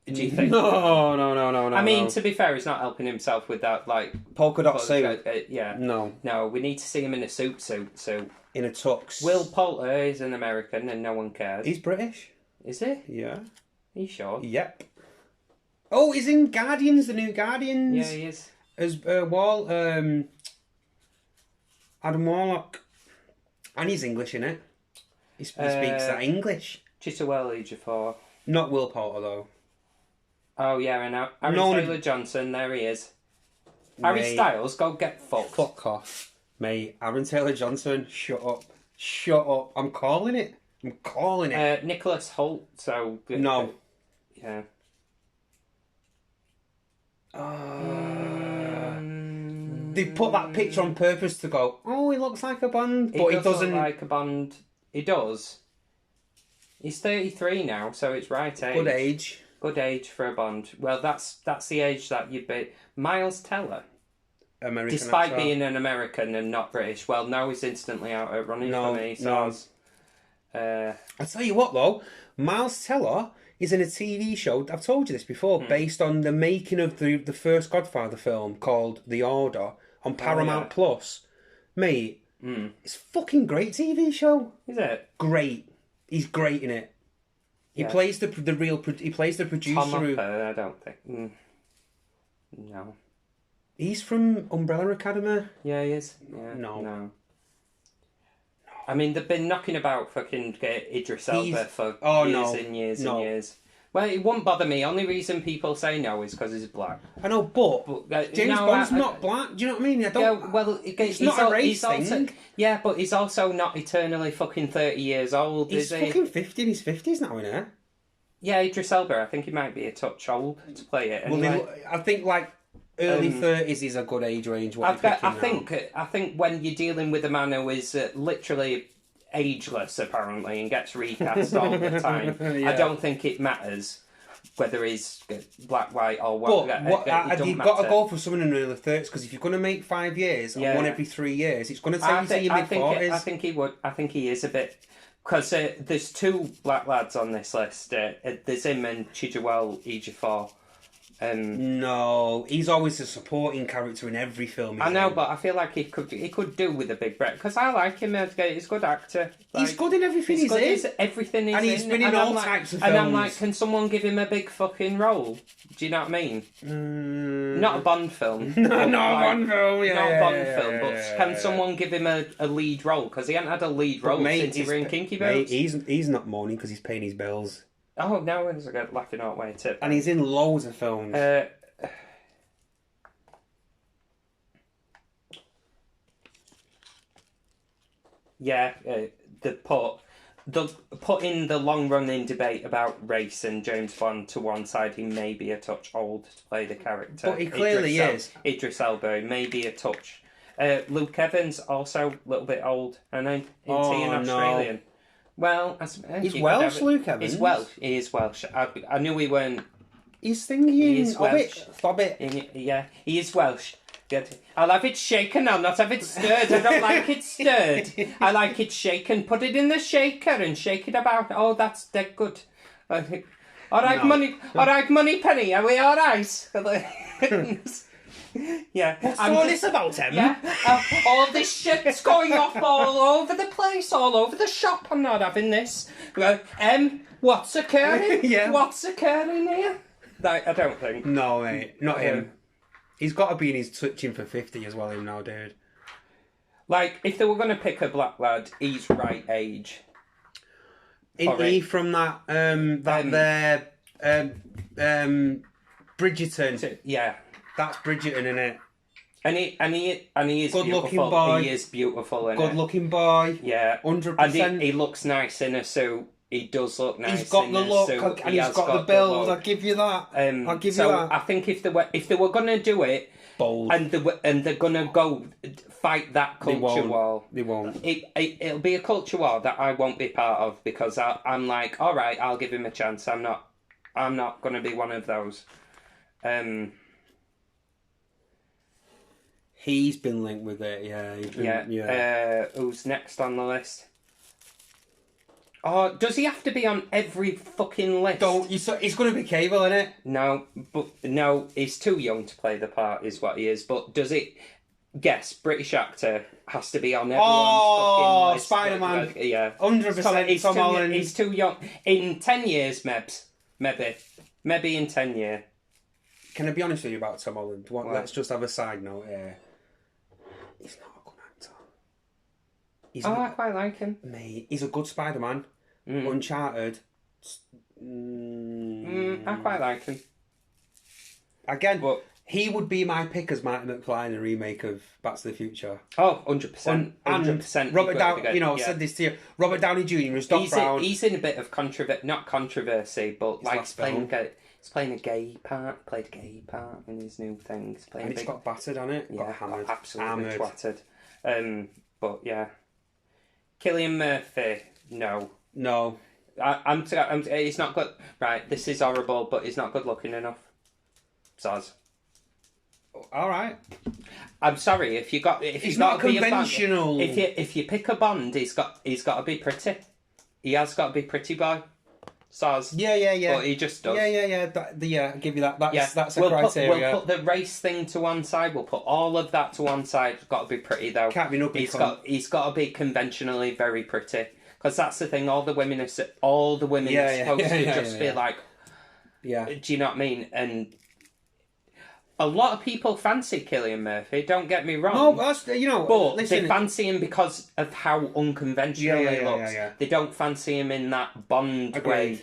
Do you think? No. I mean, to be fair, he's not helping himself with that, like Polka dot suit. Yeah. No. We need to see him in a suit. In a tux. Will Poulter is an American, and no one cares. He's British. Is he? Yeah. Are you sure? Yep. Oh, he's in Guardians, the new Guardians. Yeah, he is. As Adam Warlock. And he's English in it. He speaks that English. Chitterwell Ejiofor. Not Will Poulter though. Oh yeah, and Aaron Taylor Johnson. There he is. Harry Styles, go get fucked. Fuck off, mate. Aaron Taylor Johnson. Shut up. I'm calling it. Nicholas Hoult. So no. Yeah. They put that picture on purpose to go, oh, he looks like a Bond, but he doesn't. Look like a Bond. He does. He's 33 now, so it's right age. Good age for a Bond. Well, that's the age that you'd be. Miles Teller. American Despite actor. being an American and not British. Well, now he's instantly out at running for me. So I tell you what, though, Miles Teller is in a TV show. I've told you this before, based on the making of the first Godfather film called The Order on Paramount Plus. Mate, it's a fucking great TV show. Is it? Great. He's great in it. He plays the producer. Tom Hopper, I don't think. No. He's from Umbrella Academy. Yeah, he is. Yeah, No. I mean, they've been knocking about fucking Idris Elba for years and years and years. Well, it wouldn't bother me. Only reason people say no is because he's black. I know, but James Bond's not black. Do you know what I mean? I don't. Yeah, well, it's not a race thing. Yeah, but he's also not eternally fucking 30 years old, He's is he? fucking 50 in his 50s now, isn't he? Yeah, Idris Elba. I think he might be a touch old to play it. Anyway. Well, I think like early 30s is a good age range. I think when you're dealing with a man who is literally ageless, apparently, and gets recast all the time, yeah. I don't think it matters whether he's black, white, or what. But you've got to go for someone in the early 30s, because if you're going to make 5 years and one every 3 years, it's going to take you to your mid-40s. I think he would. I think he is a bit. Because there's two black lads on this list. There's him and Chillout Ejiofor. No, he's always a supporting character in every film. I know, but I feel like he could do with a big break, because I like him. He's a good actor. He's good in everything he's in. Everything he's in. And he's been in all types of films. And I'm like, can someone give him a big fucking role? Do you know what I mean? Not a Bond film. Not a Bond film, yeah. Not a Bond film, but can someone give him a lead role? Because he hasn't had a lead role since he were in Kinky Boots. He's not mourning because he's paying his bills. Oh, no, it's a laughing out way tip. And he's in loads of films. Putting the long-running debate about race and James Bond to one side, he may be a touch old to play the character. But he clearly is. Idris Elba may be a touch. Luke Evans, also a little bit old, and then in Australian. No. Well, he's Welsh, Luke Evans. He's Welsh. He is Welsh. I knew we weren't. He's thinking Hobbit. Yeah, he is Welsh. I'll have it shaken. I'll not have it stirred. I don't like it stirred. I like it shaken. Put it in the shaker and shake it about. Oh, that's dead good. All right, Money. All right, Money Penny. Are we all right? Yeah. What's all this about, Em? Yeah. All this shit's going off all over the place, all over the shop. I'm not having this. What's occurring? Yeah. What's occurring here? I don't think. No, mate. Not him. He's got to be in his touching for 50 as well, him now, dude. Like, if they were going to pick a black lad, he's right age. Isn't he from that Bridgerton? Yeah. That's Bridgerton, isn't it? And he is good-looking beautiful. boy. He is beautiful. Good-looking boy. Yeah. 100%. And he looks nice in a suit. He does look nice. He's got the look, and he's got the build. I'll give you that. I'll give you that. I think if they were going to do it, bold, and they're going to go fight that culture war, they won't. It'll be a culture war that I won't be part of, because I'm like, all right, I'll give him a chance. I'm not going to be one of those. He's been linked with it, yeah. Who's next on the list? Oh, does he have to be on every fucking list? He's going to be Cable, isn't it? No, he's too young to play the part, is what he is. But does it? Guess, British actor has to be on everyone's fucking list. Spider-Man. Yeah. 100% Tom Holland. He's too young. In 10 years, Mebs. Maybe in 10 years. Can I be honest with you about Tom Holland? Let's just have a side note here. He's not a good actor. I quite like him. Mate, he's a good Spider-Man. Uncharted. I quite like him. Again, but he would be my pick as Marty McFly in a remake of Back to the Future. Oh, 100%. 100%. Robert Downey, I said this to you. Robert Downey Jr. as Doc Brown. He's in a bit of not controversy, but he's playing a gay part. Played a gay part in his new thing. It's got battered on it. Yeah, got hammered. Absolutely twatted. But yeah. Cillian Murphy, no. He's not good. Right, this is horrible, but he's not good looking enough. Soz. All right. I'm sorry if he's not conventional. If you pick a Bond, he's got to be pretty. He has got to be pretty boy. Soz. Yeah. But he just does. Yeah. I'll give you that. That's a criteria. We'll put the race thing to one side. We'll put all of that to one side. It's got to be pretty though. Can't be no big. He's got to be conventionally very pretty. Because that's the thing. All the women are supposed to just be like. Yeah. Do you know what I mean? And a lot of people fancy Cillian Murphy. Don't get me wrong. No, that's But listen, they fancy him because of how unconventional he looks. Yeah. They don't fancy him in that Bond way.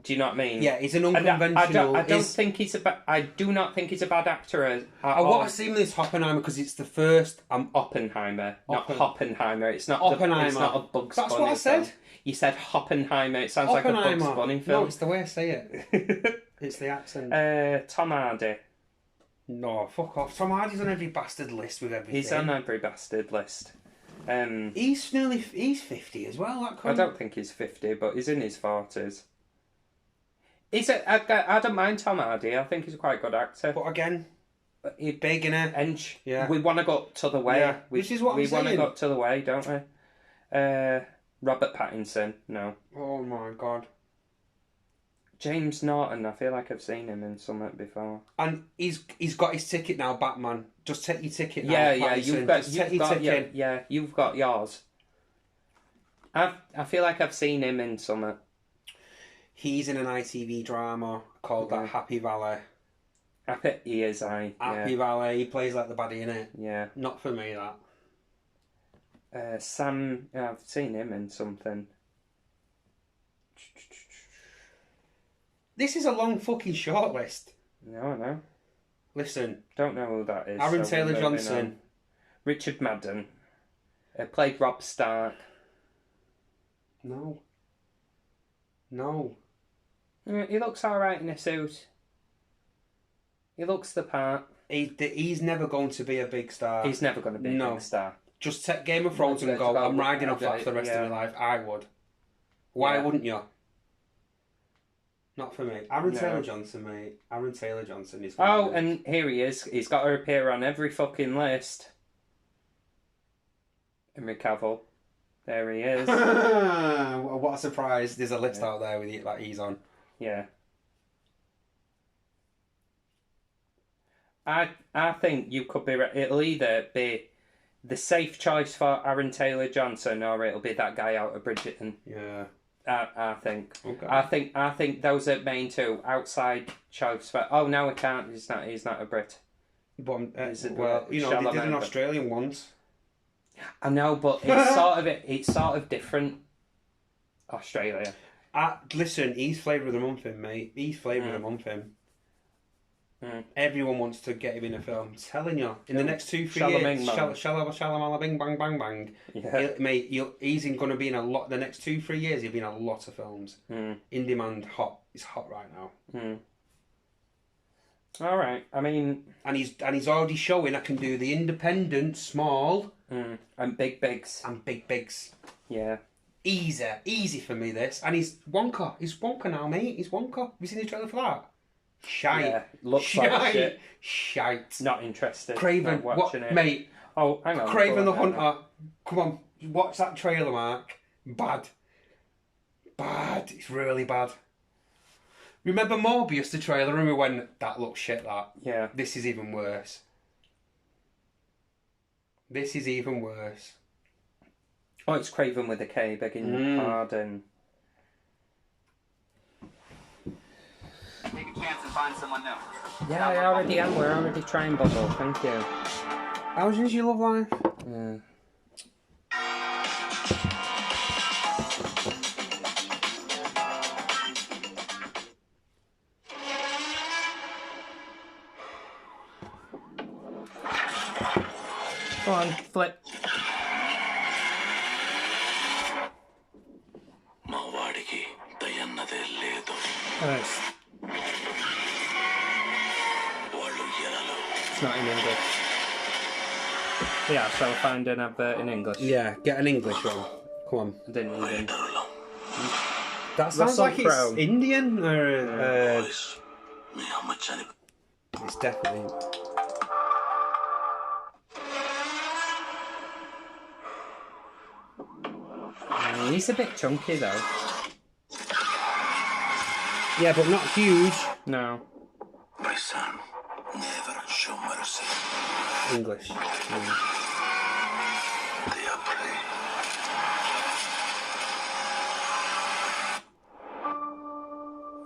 Do you know what I mean? Yeah, he's an And unconventional. I don't think he's a I do not think he's a bad actor. I want to see him in this Oppenheimer because it's the first. Oppenheimer, not Oppenheimer. It's not Oppenheimer. It's not a Bugs That's Bunny what I said. film. You said Oppenheimer. It sounds like a Bugs Bunny film. No, it's the way I say it. It's the accent. Tom Hardy. No, fuck off. Tom Hardy's on every bastard list with everything. He's on every bastard list. He's 50 as well. That I don't think he's 50, but he's in his 40s. I don't mind Tom Hardy. I think he's a quite good actor. But again, he's big, innit? Ench. Yeah. We want to go up to the way. Yeah. This is what we I'm want to saying. go up to the way, don't we? Robert Pattinson. No. Oh my god. James Norton. I feel like I've seen him in something before. And he's got his ticket now, Batman. Just take your ticket now. Yeah. Pattinson. You've got yours. I feel like I've seen him in something. He's in an ITV drama called that Happy Valley. He is, Happy Valley. He plays like the baddie in it. Yeah. Not for me, that. Sam. I've seen him in something. This is a long fucking shortlist. No. Listen. Don't know who that is. Aaron Taylor Johnson. Richard Madden. Played Rob Stark. No. He looks alright in a suit. He looks the part. He's never going to be a big star. He's never going to be a big star. Just take Game of Thrones and go, I'm riding off that for the rest of my life. I would. Why wouldn't you? Not for me. Aaron Taylor Johnson, mate. Aaron Taylor Johnson is... and here he is. He's got to appear on every fucking list. Henry Cavill. There he is. What a surprise. There's a list out there with it that he's on. Yeah. I think you could be... It'll either be the safe choice for Aaron Taylor Johnson or it'll be that guy out of Bridgerton. Yeah. I think. Okay. I think those are main two outside choice for. Oh no, we can't. He's not a Brit. But they did Chalamet, an Australian once. I know, but it's sort of different. Australia. Listen, he's flavour of the month him, mate. He's flavour of the month him. Everyone wants to get him in a film. I'm telling you, in the next 2-3 years, Shalamala Bing Bang Bang Bang. Yeah. He's going to be in a lot. The next 2-3 years, he'll be in a lot of films. In demand, hot. It's hot right now. All right. I mean, and he's already showing I can do the independent, small, and big bigs. Yeah. Easy for me. This and he's Wonka. He's Wonka now, mate. He's Wonka. Have you seen the trailer for that? Shite. Yeah, looks like shit. Shite. Not interested. Craven, not watching it. Mate? Oh, hang on. Craven the Hunter. Come on, watch that trailer, Mark. Bad. It's really bad. Remember Morbius, the trailer, and we went, that looks shit, that. Yeah. This is even worse. Oh, it's Craven with a K, begging your pardon. Take a chance and find someone new. Yeah, I already am. We're already trying bubble. Thank you. How's your love life? Yeah. Go on, flip. Nice. It's not in English. Yeah, so I'll find an advert in English. Yeah, get an English one. Come on. I didn't even. That sounds like it's Indian or it's definitely. He's a bit chunky though. Yeah, but not huge. No. My son, never show mercy. English. They are prey.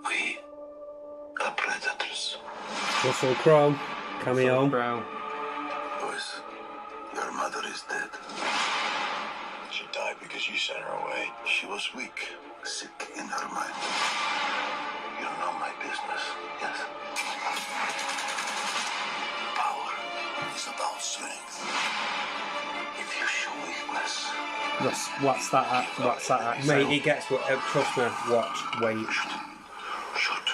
We are predators. Russell Crowe, cameo. Bro. Boys, your mother is dead. She died because you sent her away. She was weak, sick in her mind. my business, yes. Power is about strength. If you show weakness, What's that at? Mate, it gets... trust me, watch, wait. shoot.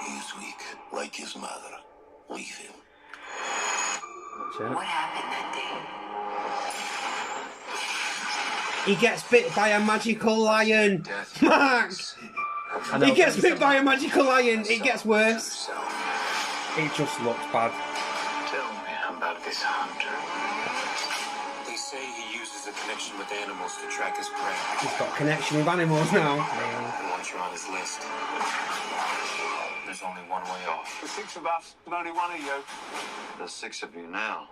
He is weak, like his mother. Leave him. What happened that day? He gets bit by a magical lion. Death. Mark! I know. He gets bit by a magical lion. It gets worse. It just looks bad. Tell me about this hunter. They say he uses a connection with animals to track his prey. He's got connection with animals now. And once you're on his list, there's only one way off. The six of us, and only one of you. There's six of you now.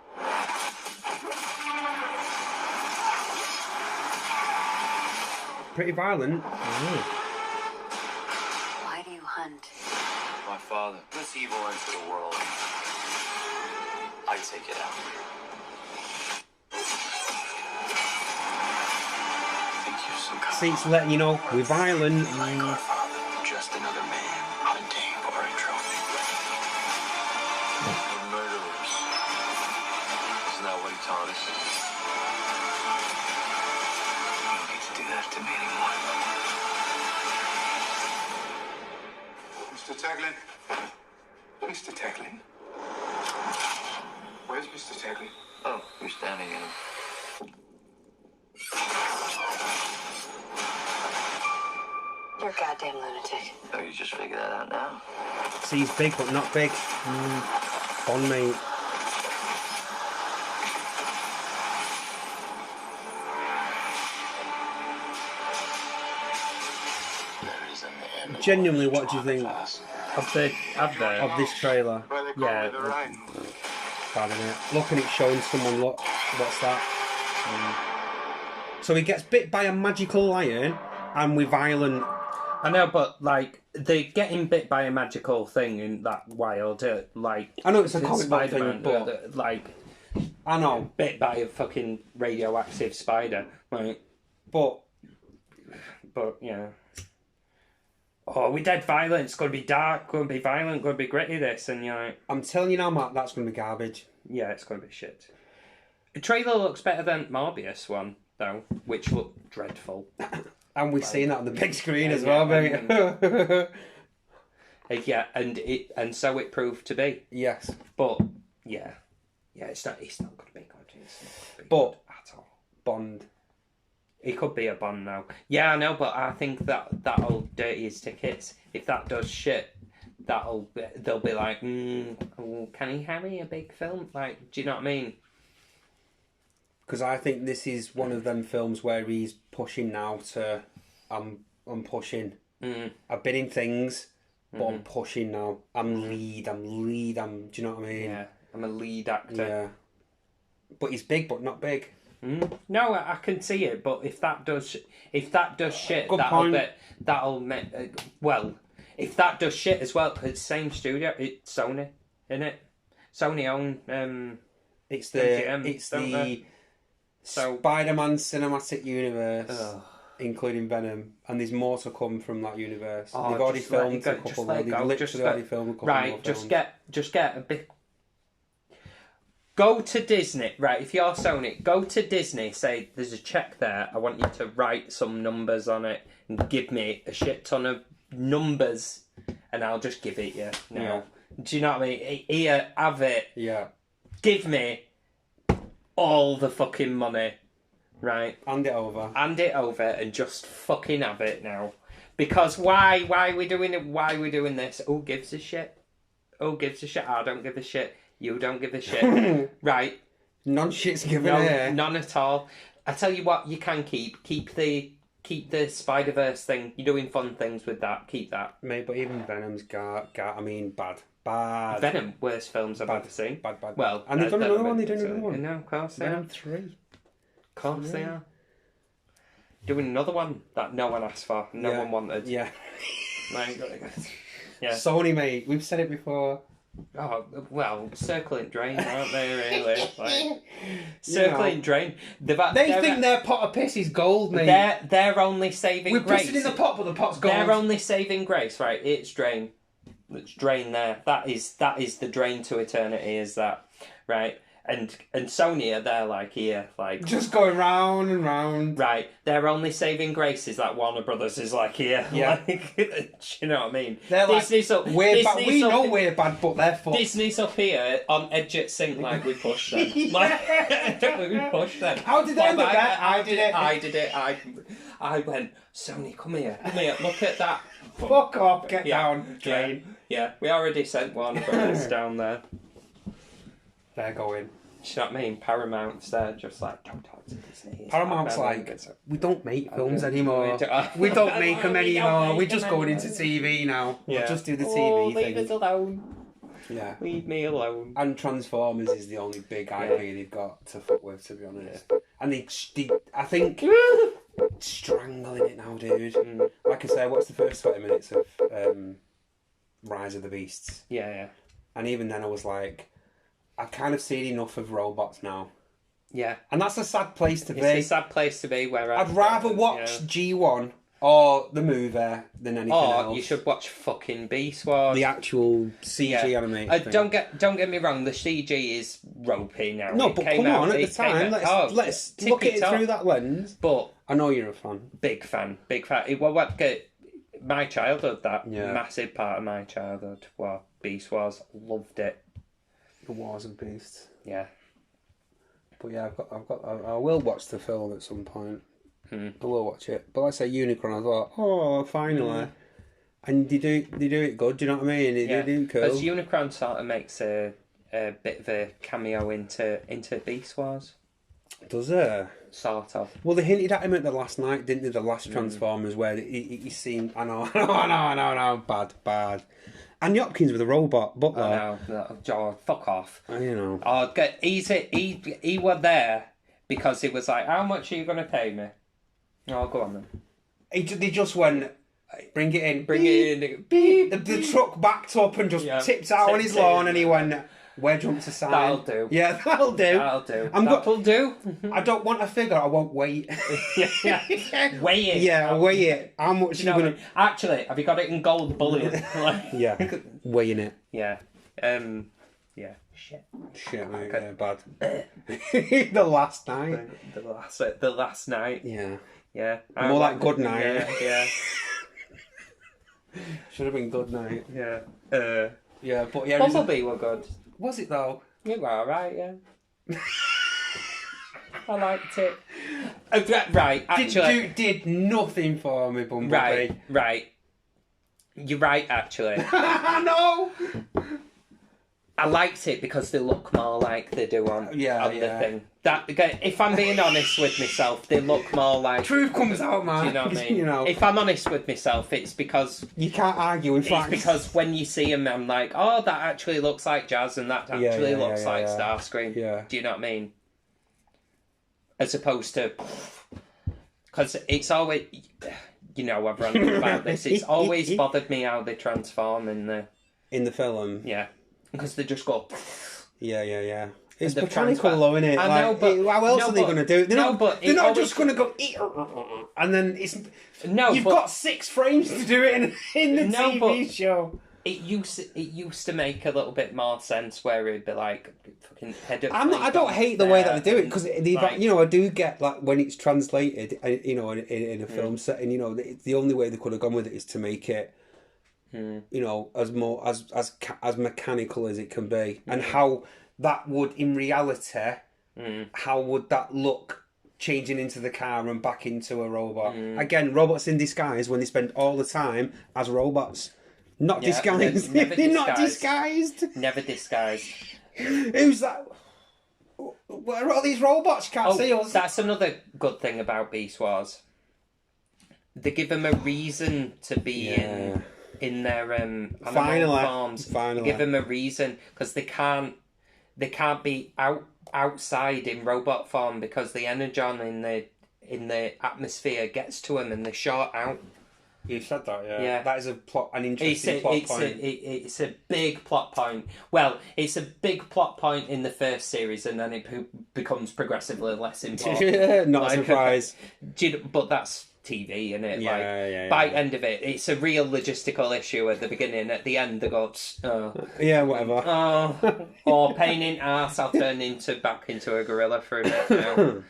Pretty violent. Why do you hunt? My father, this evil into the world. I take it out. Think you're some kind See, it's letting you know we're violent. like our father. Just another man hunting for a trophy. We're murderers. Isn't that what he taught us? You don't get to do that to me anymore. Mr. Taglin. Mr. Taglin. Where's Mr. Taglin? Oh, you're standing in him. You're a goddamn lunatic. Oh, you just figured that out now? See, he's big but not big. Bond mate. There is an end. Genuinely, what do you think Of the advert. of this trailer? Yeah. Bad, innit? Look, and it's showing someone, look, what's that? So he gets bit by a magical lion and we're violent. I know, but like they're getting bit by a magical thing in that wild, like I know it's a comic book Spider-Man, thing, but like I know, bit by a fucking radioactive spider, right? but Yeah. Oh, we dead violent. It's gonna be dark. Gonna be violent. Gonna be gritty. This and you're like, I'm telling you now, Matt, that's going to be garbage. yeah, it's gonna be shit. The trailer looks better than Morbius one though, which looked dreadful. And we've seen that on the big screen as yeah, well, mate. Yeah, and so it proved to be. Yes, But yeah, it's not. It's not gonna be good. It's not gonna be But- good at all. Bond. It could be a Bond now. Yeah, I know, but I think that'll dirty his tickets. If that does shit, they'll be like, oh, can he have a big film? Like, do you know what I mean? Because I think this is one of them films where he's pushing now to, I'm pushing. I've been in things, but I'm pushing now. I'm lead, do you know what I mean? Yeah, I'm a lead actor. Yeah. But he's big, but not big. No, I can see it, but if that does shit, Good that'll make. Well, if that does shit as well, it's same studio. It's Sony, innit? Sony own. It's MGM, it's don't the they? So Spider-Man cinematic universe, Ugh. including Venom, and there's more to come from that universe. Oh, They've already just let filmed it go, a couple just more. let it They've go, literally just already go. filmed a couple more Right, films. just get a bit. Go to Disney, right? If you're Sony, go to Disney. Say there's a check there. I want you to write some numbers on it and give me a shit ton of numbers, and I'll just give it you now. Yeah. Do you know what I mean? Here, have it. Yeah. Give me all the fucking money, right? Hand it over. Hand it over and just fucking have it now. Because why are we doing it? Why are we doing this? Who gives a shit? Who gives a shit? I don't give a shit. You don't give a shit. Right. None shit's given No, here. none at all. I tell you what, you can keep the Spider-Verse thing. You're doing fun things with that. Keep that. Mate, but even Venom's bad. Venom, worst films I've ever seen. Bad. Well, And they've done another one. They're doing another one. No, of course they are. Venom 3. Of course they are. Doing another one that no one asked for, no Yeah. one wanted. Yeah. Like, yeah. Sony, mate. We've said it before. Oh, well, circling drain, aren't they, really? Like, circling drain. They think their pot of piss is gold, mate. They're only saving We're grace. pissing in the pot, but the pot's gold. They're only saving grace, right? It's drain. It's drain there. That is the drain to eternity, is that, right? And Sonia, they're like here, like just going round and round. Right, their only saving grace is that Warner Brothers is like here. Yeah. Like, do you know what I mean? They're Disney's like, we're bad. We know we're bad, but they're fucked. Disney's up here on edge at sync, like we push them. Like, we push them. How did they end up there? I did it. I went, Sony, come here, look at that. Fuck off, get down, drain. Yeah, we already sent one, but it's down there. They're going. Do you know what I mean? Paramount's there, just like, don't talk to Disney. Paramount's like, we don't make films anymore. We don't make them anymore. We're just going into TV now. Yeah. We'll just do the TV thing. Leave us alone. Yeah. Leave me alone. And Transformers is the only big IP they've got to fuck with, to be honest. And they I think, strangling it now, dude. Like I say, what's the first 20 minutes of Rise of the Beasts? Yeah. And even then I was like, I've kind of seen enough of robots now. Yeah. And that's a sad place to be. It's a sad place to be where I'd rather watch G1 or the movie than anything else. Or you should watch fucking Beast Wars. The actual CG animated thing. Don't get me wrong, the CG is ropey now. No, but come on, at the time, let's look at it through that lens. But I know you're a fan. Big fan. My childhood, massive part of my childhood, Beast Wars. Loved it. The Wars and Beasts. Yeah. But yeah, I will watch the film at some point. I will watch it. But like I say, Unicron, I thought, oh, finally. And they do it good, do you know what I mean? They do cool. Because Unicron sort of makes a bit of a cameo into Beast Wars. Does it? Sort of. Well, they hinted at him at the last night, didn't they? The last Transformers, where he seemed... I know, bad. Andy Hopkins with a robot butler. No, fuck off. You know. He was there because he was like, how much are you going to pay me? Oh, go on then. They just went, bring it in. Beep. The truck backed up and just tipped out on his lawn and he went, where do you want to sign? That'll do. Yeah, that'll do. That'll do. I don't want a figure, I won't wait. Weigh it. Yeah, weigh it. How much are you going to... Actually, have you got it in gold bullion? Yeah, weighing it. Yeah. Shit, mate, yeah, bad. The last night. The last night. Yeah. Yeah. More like good night. Yeah. Should have been good night. Yeah. Yeah, but yeah. Bumblebee were good. Was it though? It were alright, yeah. I liked it. Right, actually. Did nothing for me, Bumblebee. Right. You're right, actually. No! I liked it because they look more like they do on the thing. That, if I'm being honest with myself, they look more like... Truth comes out, man. Do you know what I mean? You know. If I'm honest with myself, it's because... You can't argue with facts. It's because when you see them, I'm like, oh, that actually looks like Jazz and that actually looks like Starscream. Yeah. Do you know what I mean? As opposed to... Because it's always... You know, I've ranted about this. It's always bothered me how they transform in the... In the film? Yeah. Because they just go... Yeah. It's mechanical though, isn't it? I know, but... How else are they going to do it? They're not just going to go... And then it's... No, You've got 6 frames to do it in the TV show. It used to make a little bit more sense where it'd be like fucking head up. I don't hate the way that they do it because I do get like when it's translated, in a film setting, the only way they could have gone with it is to make it, as mechanical as it can be, and how that would in reality, how would that look? Changing into the car and back into a robot. Again, robots in disguise when they spend all the time as robots. Not disguised. They're not disguised. Never disguised. Who's that? What are all these robots? Can't see us. That's another good thing about Beast Wars. They give them a reason to be in their animal forms. Finally. They give them a reason because they can't be outside in robot form because the energon in the atmosphere gets to them and they short out. You said that, yeah. Yeah. That is an interesting plot point. It's a big plot point. Well, it's a big plot point in the first series, and then it becomes progressively less important. Yeah, not a surprise. But that's TV, isn't it? Yeah, By end of it, it's a real logistical issue at the beginning. At the end, they go, Yeah, whatever. or pain in arse, I'll turn back into a gorilla for a bit now.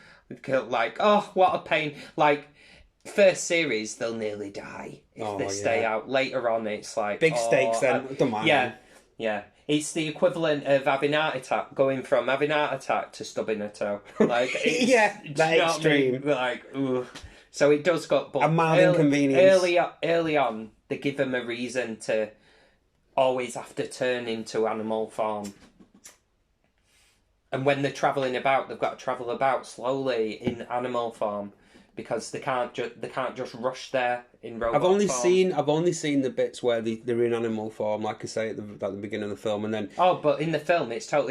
Like, oh, what a pain. Like, first series, they'll nearly die if they stay out. Later on, it's like... Big stakes then, don't mind. Yeah. It's the equivalent of having heart attack, going from having heart attack to stubbing a toe. Like, it's, that extreme. Like, ugh. So it does go... But a mild inconvenience. Early on, they give them a reason to always have to turn into animal form. And when they're travelling about, they've got to travel about slowly in animal form because they can't just rush there in robot form. I've only seen the bits where they're in animal form, like I say at the beginning of the film, and then but in the film it's totally